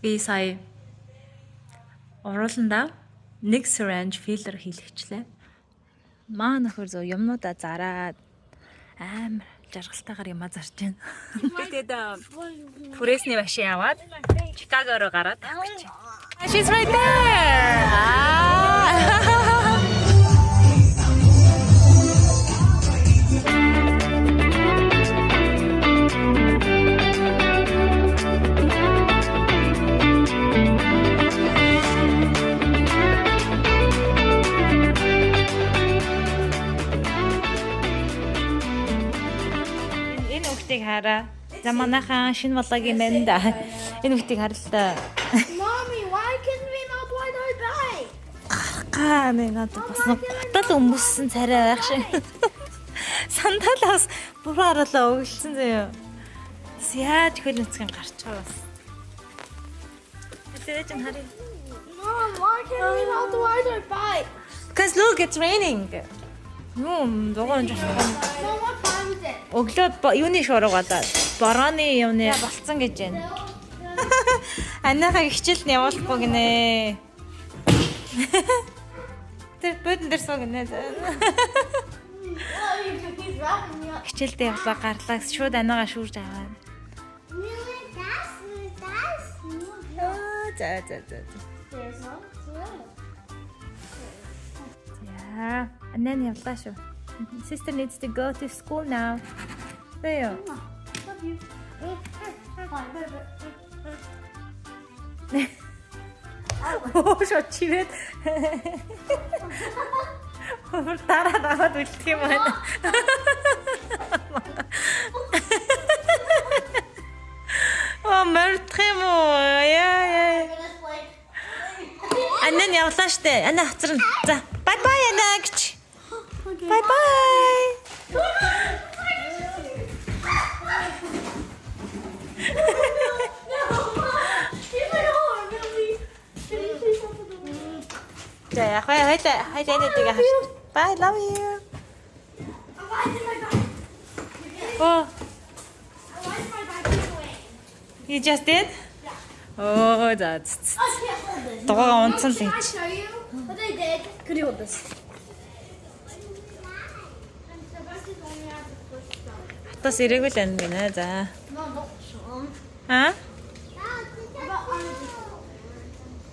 Би сая урууландаа нэг syringe filler хийлгэчлээ. Маа нөхөр зөв юмнуудаа зараад амар жаргалтайгаар юм зарж байна. Тэгээд түрээсний машин аваад Чикаго руу гараад авах гэж байна. She's right there. Хараа. За манайхан шинэ влагийн мэнд энэ үтгийг харалтаа. Mommy, why can we not ride our bike? Гарахгаа надад бас батал өмссөн царай байх шиг. Сандалаас буруу харуулаа өглсөн заяа. Яаж хөл нүцгэн гарч байгаа бас. Тэтэйч нь харъя. Mom, why can we not ride our bike? Because look, it's raining. Догоон жоо. Mom, what time is it? Өглөө юуны шуурга болоод борооны юмны болцсон гэж байна. Аннахаа хичээлд нь явуулахгүй гинэ. Тэр бодон дээр суу гинэ. Хичээлдээ явлаа гарлаа шууд анаагаа шүүрж аваа. Yeah, and then you have show. Sister needs to go to school now. There. Love you. Oh, so cute. Tara dapat ulti mana? Oh, meurtre mo. Yeah. And then you have flash there. And then, bye bye, Anak. Okay. Bye bye. Yeah, bye, love you. Oh, you just did? Oh, that's. Can I show you what I did? Could you hold this? Tapos irigol yan gina za. No, don't show them. Huh?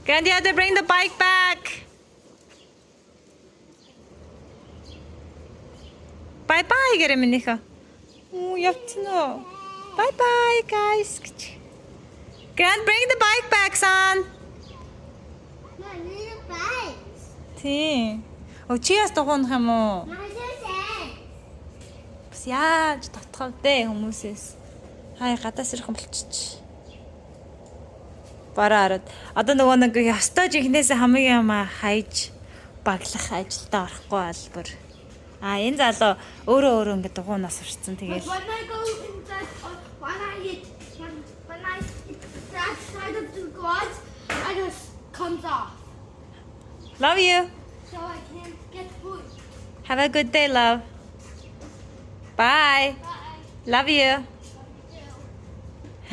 Candy, you have to bring the bike back. Bye bye, Garaminiko. Oh, you have to know. Bye bye, guys. Grant, bring the bike back, son. No, I need a bike. Тий. О чиас дугуйнах юм уу? Бас яаж дотгов дээ хүмүүсээс. Хай гадаас ирэх юм болчих. Бараа хараад. Одоо нөгөө нэг ёстой жинхнээс хамгийн юм хайж баглах ажилдаа орохгүй албар. Энэ залуу өөрөө ингэ дугуйнаас урцсан тэгэл. When I go inside, when I hit that side of the garage, I just comes off. Love you. So I can't get food. Have a good day, love. Bye. Bye. Love you. Mom,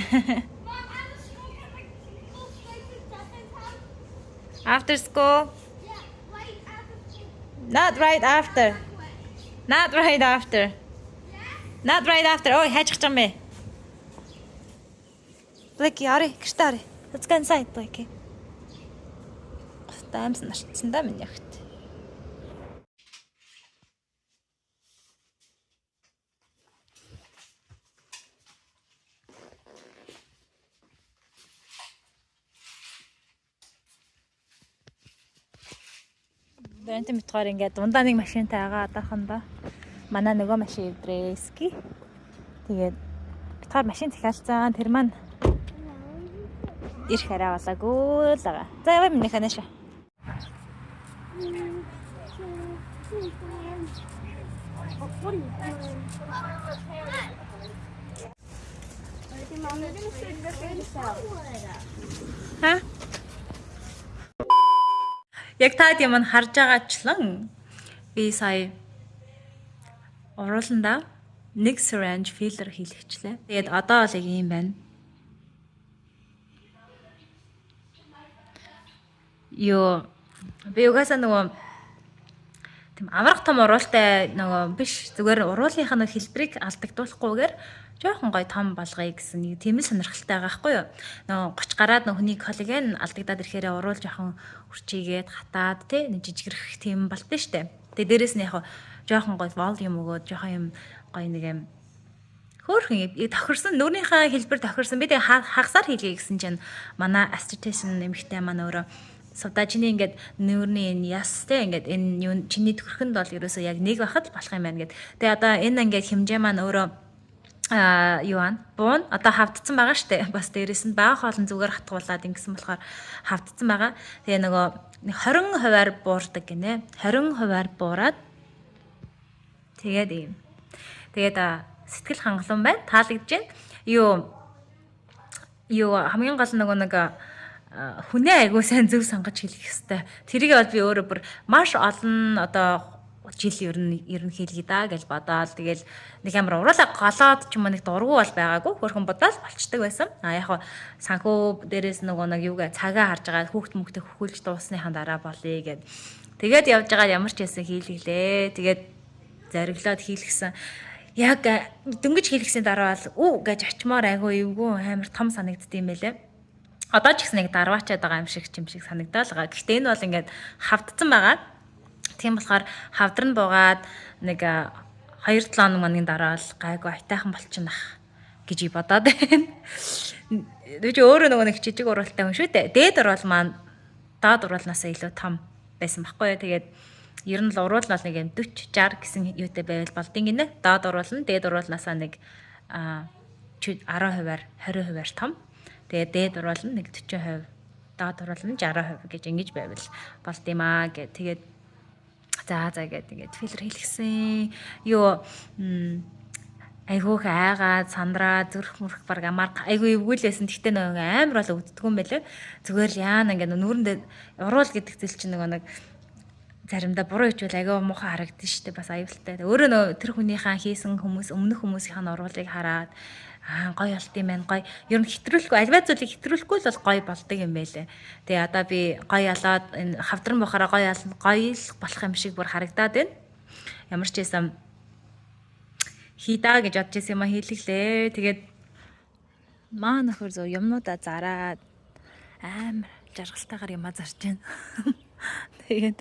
I was smoking like go straight to Stephen's house. After school? Yeah, right after school. Not right after. Way. Not right after. Yeah? Not right after. Ой, хайж гэж юм бэ? Blakey, ари, гэртээ ари. Let's go inside, Blakey. Таамс нарчсан да минь ягт. Дэнт метроор ингээд дундаа нэг машинтай байгаа одоохондоо. Манай нөгөө машин Дрейски. Тэгээд метроор машин захиалцсан. Тэр маань ирэх арай болоогүй л байгаа. За яваа минь ханаашаа. What are you doing? Mom, you're gonna sit this out. Ха? Яг таад юм харж байгаачлан би сая урууландаа нэг syringe filler хийлгэчлээ. Тэгээд одоо л яг юм байна. Юу би угаасаа нөгөө тийм амрах том уруултай нөгөө биш зүгээр уруулынхаа нөгөө хэлбэрийг алдагдуулахгүйгээр жоохон гоё том болгоё гэсэн нэг тийм л сонирхолтой байгаа байхгүй юу. Нөгөө 30 гараад нөгөө хүний коллаген алдагдаад ирэхээр уруул жоохон үрчигээд хатаад тий нэг жижигэрх тийм болдсон штэ. Тэгээ дээрэс нь яг жоохон гоё волюм өгөөд жоохон юм гоё нэг юм хөөрхөн тохирсон нүрийнхаа хэлбэр тохирсон. Би тэгээ хагасаар хийлгээ гэсэн чинь манай астетишн нэмэгтэй маань өөрөө сувда чиний ингээд нүүрний энэ яс те ингээд энэ юу чиний төрхөнд бол ерөөсөө яг нэг байхад болох юм байна гэд. Тэгээ одоо энэ ингээд хэмжээ маань өөрөө юу ан буун одоо хавдсан байгаа штэ. Бас дээрэс нь бага хоолн зүгээр хатгуулаад ингэсэн болохоор хавдсан байгаа. Тэгээ нөгөө 20%-аар буурдаг гинэ. 20%-аар буураад тэгээд ийм. Тэгээд сэтгэл хангалуун байна. Таалагдж байна. Юу хамгийн гол нөгөө нэг хүнээ айгуу сайн зөв сонгож хэлэх хэрэгтэй. Тэрийг бол би өөрөө бүр маш олон одоо жил ер нь хэлье да гэж бодоод тэгэл нэг амар уруулаа голоод ч юм уу нэг дургу бол байгаагүй хөрхөн бодоод болчдөг байсан. Яг санхүү дээрээс нөгөө нэг юугаа цагаа харж байгаа хүүхд мөхтэй хөхүүлж дуусныхаа дараа болъё гэд. Тэгээд явж байгаа ямар ч байсан хийлгэлээ. Тэгээд зориглоод хийлгсэн. Яг дөнгөж хийлгсэн дараа бол гэж очимоор айгуу эвгүй амар том санагддсан юм байлээ. Одоо ч гэсэн нэг дарваачаад байгаа юм шиг санагдаад байгаа. Гэхдээ энэ бол ингээд хавдсан байгаа. Тийм болохоор хавдран буугаад нэг 2-7 хоног мангийн дараа л гайгүй айтайхан болчихнах гэж бодоод байна. Дэж өөрөө нөгөө нэг жижиг уралтай хүн шүү дээ. Дээд урал маань доод уралнаас илүү том байсан байхгүй юу. Тэгээд ер нь л уруул нь бол нэг юм 40-60 гэсэн юутай байвал болдгийн гинэ. Доод уруул нь дээд уруулнаасаа нэг 10%-аар 20%-аар том. Тэгээд дээд уруул нь нэг 40%, доод уруул нь 60% гэж ингэж байвал болд юм аа гэх. Тэгээд за гэгээд ингээд филлер хийлгсэн. Юу айгуух айгаа сандраа зүрх мөрх баг амар айгуу эвгүүлсэн. Гэхдээ нэг амар бол өвддгөө юм байлээ. Зүгээр л яана ингээд нүүрэндээ уруул гэдэг зүйл чинь нөгөө нэг заримдаа буруу хичвэл айгаа муухай харагдсан шүү дээ. Бас аюултай. Өөрөө нөгөө тэр хүнийхээ хийсэн хүмүүс өмнөх хүмүүсийн уруулыг хараад гоё болт юм байна. Гоё. Ер нь хэтрүүлэхгүй альва зүйлийг хэтрүүлэхгүй л бол гоё болдог юм байлээ. Тэгээ одоо би гоё ялаад энэ хавдран бохороо гоё л болох юм шиг бүр харагдаад байна. Ямар ч байсан хийдаа гэж бодож байсан юм хийлгэлээ. Тэгээд маа нөхөр зөв юмнуудаа зараад амар жаргалтайгаар юмаа зарж байна. Тэгээд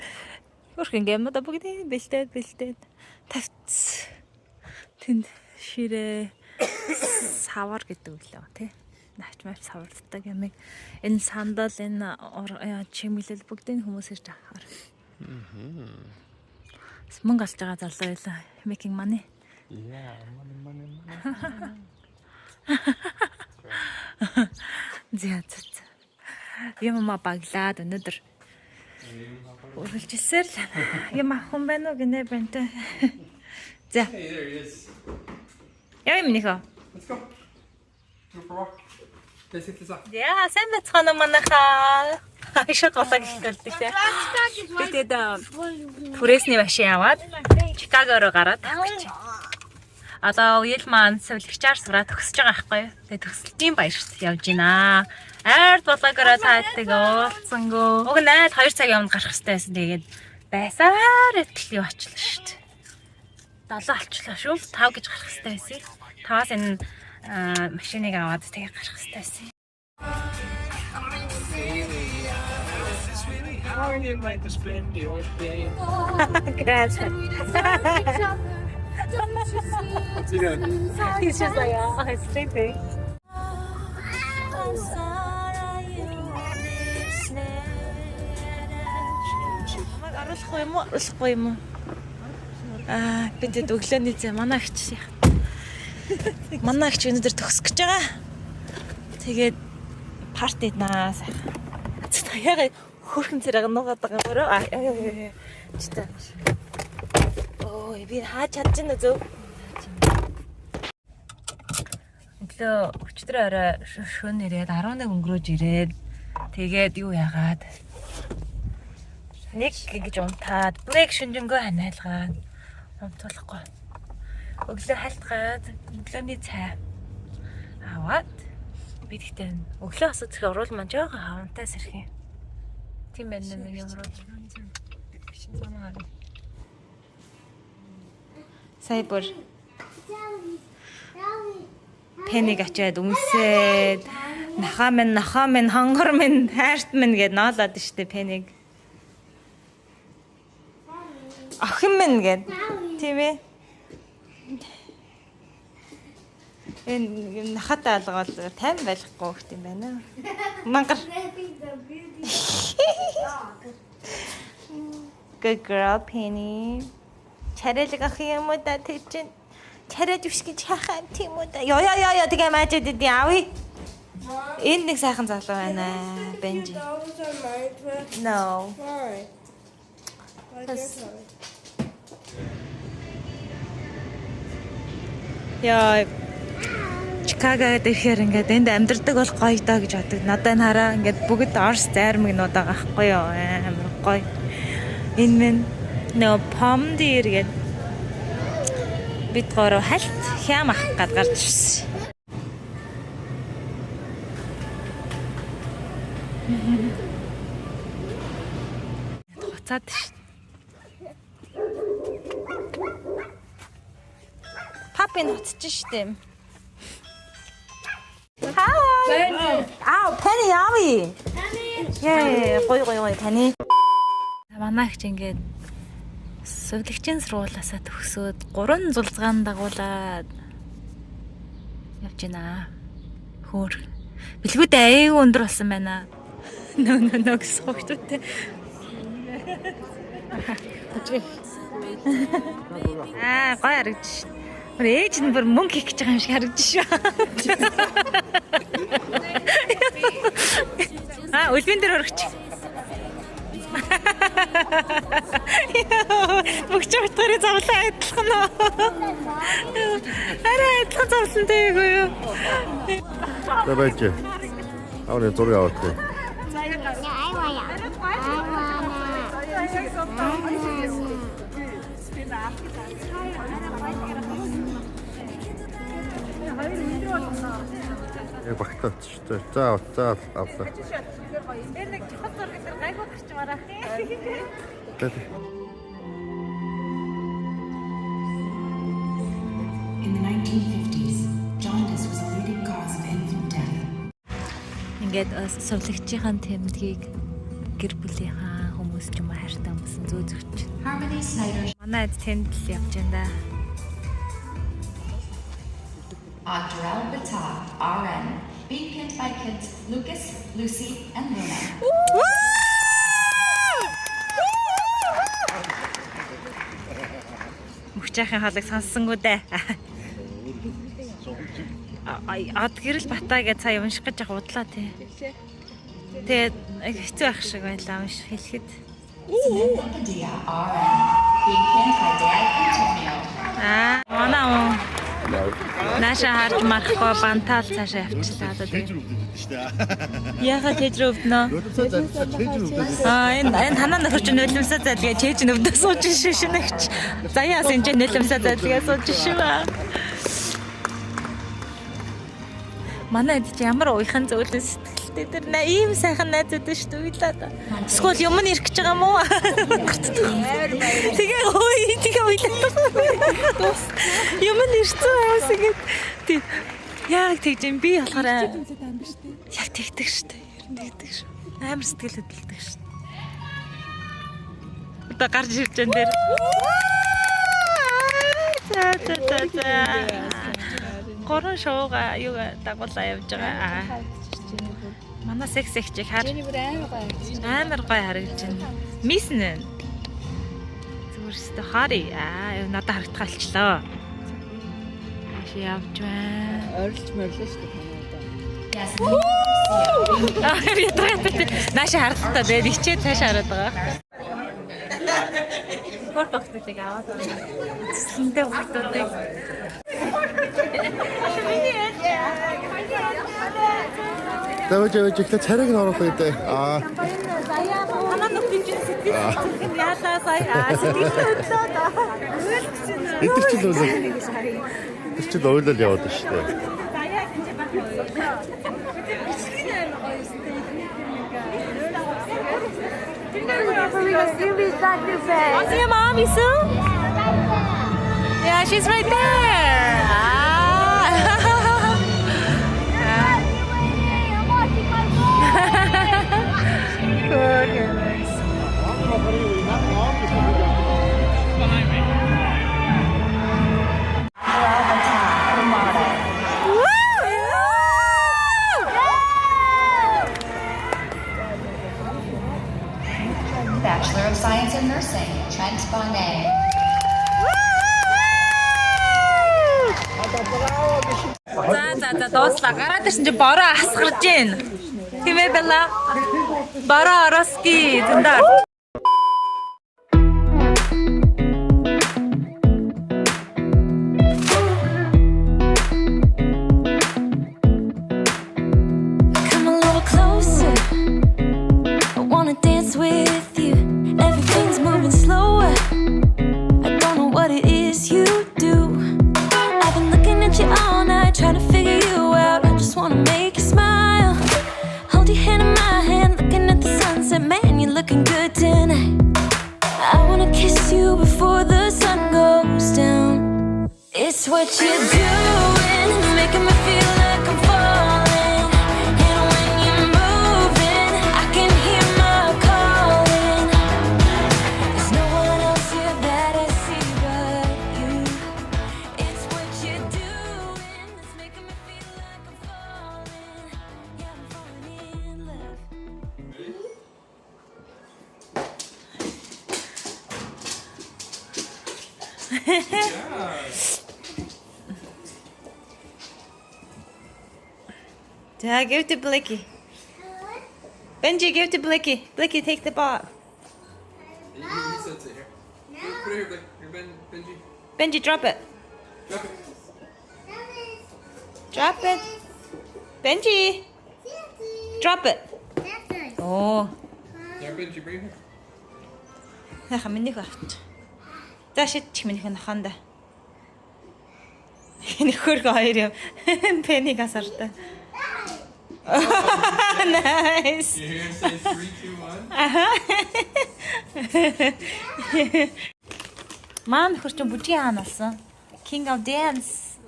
хөрх ингэ юмнуудаа бүгдийг бэлдээд тавьц. Тэнд ширээ савар гэдэг үлээ тий. Начмаар саварддаг юм. Энэ сандал энэ чимэлэл бүгдийг хүмүүс ирж авахаар. Мөнгө олж байгаа залуу байлаа. Making money. Yeah, money. Зяц. Ямаа баглаад өнөдөр үргэлжилсээр л юм ахгүй байна уу гинэ бэнтэ. За. Hey, there he is. Яа юм нөхөө. Let's go. Go for a walk. Let's hit this up. Яа, сайн бацгаана манайхаа. Шот болоо гэлтэй тий. Тэгээд түрээсний машин аваад Чикаго руу гараад авчих. Одоо уял маань сувлэгчаар сураад төгсөж байгаа байхгүй юу? Тэгээд төгсөлтийн баярт явж байна. Ард болгоороо тааддаг уулзсангүй. Уг найд 2 цагийн өмнө гарах хэрэгтэй байсан. Тэгээд байсаар итгэл юу очлоо шүү дээ. 7 олчлоо шүү. 5 гэж гарах хэрэгтэй байсан. 5-аас энэ машиныг аваад тэгээд гарах хэрэгтэй байсан. How would you like to spend your day? Grazie. What's he doing? He's just like, oh, he's sleeping. Оруулахгүй юм уу? Бид өглөөний зэ манай агч яах. Манай агч өнөөдөр төгсөх гэж байгаа. Тэгээд парти наа сайхан. Яагаад хөрхөн царайг нуугаад байгаа мөрөө? Чита. Ой, би хаа чадж байна зөв. Өглөө өчтөр орой шөнө ирээд 11 өнгөрөөж ирээд тэгээд юу яагаад нэг гэж унтаад брейк шүнжэнгөө ханиалгаад унтуулахгүй. Өглөө халтгаад өглөөний цай аваад би тэгтээ өглөө асуух уруул маань жоохон хавантай сэрх юм. Тийм байна нэг юмруу. Санаа. Сая бүр пэнийг ачаад өмсөөд нахаа минь хонгор минь хайрт минь гэд ноолоод штэ пэнийг. Охин минь гэд тийм ээ. Энэ нахатай алгаал тайм байхгүй хөх юм байна. Мангар. Good girl Penny. Чарэлэг ах юм уу та тийч. Чарэж биш гэж хахаа тийм үү. Яа тэгээ маажид иди ави. Энд нэг сайхан залуу байна. Benji. No. Why? Яа Чикаго дэхээр ингээд энд амьдардаг бол гоё доо гэж боддог. Надад хараа ингээд бүгд Орс зайрмагнууд байгаа байхгүй юу? Амар гоё. Энэ минь нөө Palm Deer гээд бид гурав хальт хям ах гад гарч ирсэн. Хуцаад ш. Папин хуцчих штеп. Hi. Penny яви. Яа, гоё Penny. Манай их ингээд сувлагчийн сургуулиасаа төгсөөд 3 зулцгаан дагуулад явж байна. Хөөр. Бэлгүүдээ аягүй өндөр болсон байна. Нөө гэсэн хөвгтүүтэй. Гоё харагдчих. Бүр ээж нь бүр мөнгө хийх гэж байгаа юм шиг харагдчих шүү. Үлбэн дээр өргөч. Бүгч утгаараа зовлоо адилхан уу? Арай адилхан зовлон тэйгүй юу? Давайте. Авны зураг аваад. Яг багтаач шүү. За авлаа. Энэ нэг хот зураг дээр гайгүй гарч марах юм. In the 1950s, jaundice was a leading cause of infant death. Ингээд сувлагчийн тэмдгийг гэр бүлийнхаа хүмүүс ч юм уу хайртай хүмүүс зөөзөгч. Harmony Snyder Манай тэмдэл явж байна. Audrell Batat, RN, being pinned by kids Lucas, Lucy, and Luna. Мөхчийн хаалыг сонссонгүү дээ. Ад гэрэл батаа гэж цаа унших гэж удлаа тий. Тэгээд хэцүү байх шиг байлаа унш хэлэхэд. Dia, RN, being pinned by Dad Antonio. Манай Наша харж марахгүй бантаал цаашаа явчихлаа одоо тийм. Яга тэжрөвд нөө. Энэ танаа нөхөрч нөлөөсөө зайлгээ чээж нөвдөө сууж шишнэгч. Заяас энэ нөлөөсөө зайлгээ сууж шивэ. Манай эд чи ямар уйхан зөөлөн сэтгэлтэй тэр ийм сайхан найзууд шүү дээ уйлаад. Скол юм нэрх гэж байгаа мó. Тэгээ уйлаад. Юм нэрсэн хүмүүс ингэж тий. Яг тэгж юм би болохоор яг тэгдэг шүү дээ. Тэгдэг шүү. Амар сэтгэл хөдлөлдөг шүү. Одоо гарч ирж энэ дээр. За. Горон шоуга юу дагуулаа явж байгаа. Манай секс чиг хар. Амар гоё харагдаж байна. Мис нэ. Зүгээрстэй хари. Надад харагдчихлаа. Чи явж байна. Орилж морлоо шүү дээ. Нааш харалтаа дээ ичээ цааш хараад байгаа. Гол багтдаг аваад байна. Сэнтэй багтдаг. Давай ихлэ царайг нь оруулах гэдэг. Заяа манай нөхдөж сэтгэл яалаа сая сэтгэл хөдлөө. Эдгээр ч л ойлоо. Тэр ч л ойлоо яваад шүү дээ. Заяа гэж байна. Ruby's not too bad. Want to see your mom, Isu? Yeah, she's right there. I'm watching my phone. Goodness. Bachelor of Science in Nursing, Trent Bonnet. За дууслаа. Гараад ирсэн чинь бороо асгарж гин. Тийм ээ Белла. Бороо ороски зэндар. Come a little closer. I wanna dance with you. Everything's moving slower. I don't know what it is you do. I've been looking at you all night, trying to figure you out. I just wanna make you smile. Hold your hand in my hand, looking at the sunset. Man, you're looking good tonight. I wanna kiss you before the sun goes down. It's what you're doing, making me feel like I'm falling. And when you're moving, I can hear my calling. There's no one else here that I see but you. It's what you're doing that's making me feel like I'm falling. Yeah, I'm falling in love. Yeah, give it to Blicky. Benji, give it to Blicky. Blicky, take the ball. He sets it here. Put it here, Blake. Here, Benji. Benji, drop it. Drop it. Drop it. Benji, drop it. Oh. There, Benji, bring it here. Яха минийх авч. За шидчих минийх нь ханда. Нөхөргөө хоёр юм. Пенийг асартай. Nice. You hear him say 3, 2, 1? Маа нөхөр чинь бүжгийн хаан болсон. King of Dance.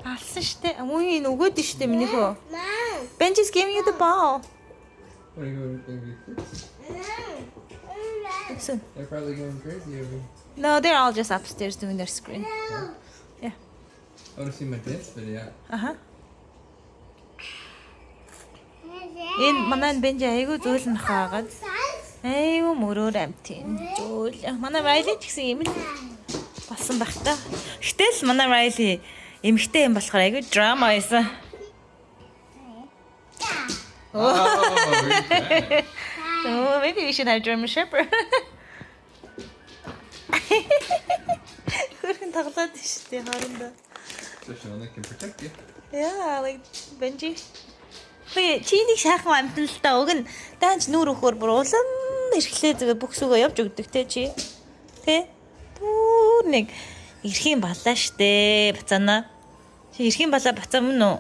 Алсан штэ. Үгүй нөгөөд штэ минийхөө. Benji's giving you the ball. What are you going to do? Soon. They're probably going crazy over here. No, they're all just upstairs doing their screen. Yeah. I want to see my dance video. Энэ манай Benji айгу зөөлн хаагаад. Айгу мөрөөр амтын. Зөөл. Манай Riley ч гэсэн юм л болсон байх та. Гэтэл манай Riley эмэгтэй юм болохоор айгу драма байсан. Oh, maybe we should have German Shepherd. Хөрхөн таглаад штэ хаанда. Especially when they can protect you. Yeah, like Benji. Хөөе, чиний шахам амтан л та уг нь даанч нүүр өхөр бүр улам эрхлээ зүгээр бүх сүгөө явж өгдөг те чи. Тэ? Түр нэг эрхийн балаа штэ бацаана. Чи эрхийн балаа бацаа мөн үү?